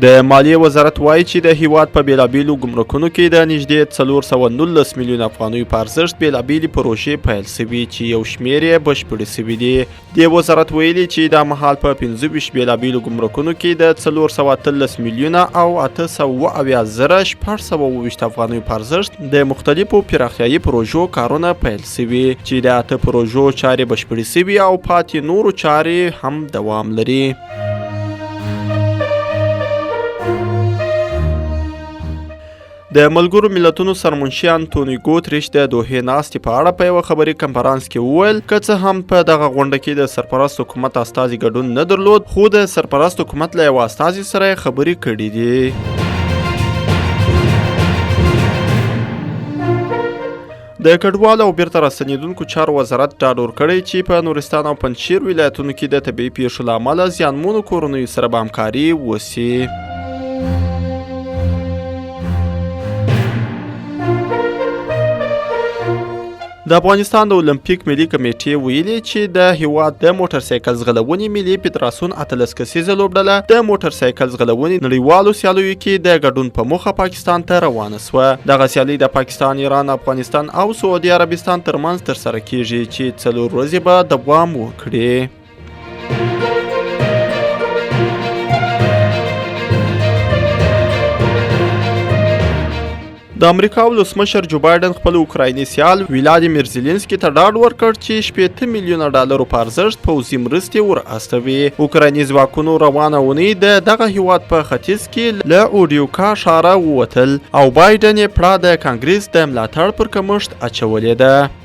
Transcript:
د مالیې وزارت وایي چې د هیواد په بیلابیلو ګمرکونو کې د نږدې 419 میلیون افغانیو په ارزښت بیلابیلې پروژې پیل شوي چې یو شمېر یې بشپړې شوي دي. د وزارت ویلي چې دا مهال په 25 بیلابیلو ګمرکونو کې د 413 میلیونه او 870,624 افغانیو په ارزښت د مختلفو پراختیایي پروژو کارونه پیل شوي چې د 8 پروژو چارې بشپړې شوي او پاتې نورو چارې هم دوام لري. د ملګرو ملتونو سرمنشي انټونیو ګوتریش د دوحې ناستې په اړه په یوه خبري کنفرانس کې وویل که څه هم په دغه غونډه کې د سرپرست حکومت استازي ګډون نه درلود، خو د سرپرست حکومت له یوه استازي سره یې خبرې کړې دي. د کډوالو او بیرته راستنېدونکو چارو وزارت ډاډ ورکړی چې په نورستان او پنجشیر ولایتونو کې د طبیعي پیښو له امله زیانمنو کورنیو سره به همکاري وسي. د افغانستان د اولمپیک ملي کمیټې ویلي چې د هیواد د موټر سایکل ځغلونې ملي فدراسیون 18 کسیزه لوبډله د موټر سایکل ځغلونې نړیوالو سیالیو کې د ګډون په موخه پاکستان ته روانه سوه. دغه سیالي د پاکستان، ایران، افغانستان او سعودي عربستان ترمنځ ترسره کیږي چې 4 ورځې به دوام وکړي. د امریکا ولسمشر جو بایدن خپل اوکرایني سیال ولادیمیر زیلنسکي ته ډاډ ورکړ چې 80 میلیونه ډالرو په ارزښت پوځي مرستې ور استوي. اوکرایني ځواکونو روانه اونۍ د دغه هیواد په ختیځ کې له اوډیوکا ښاره ووتل او بایدن یې پړه د کانګریس د ملاتړ پر کمښت اچولې ده.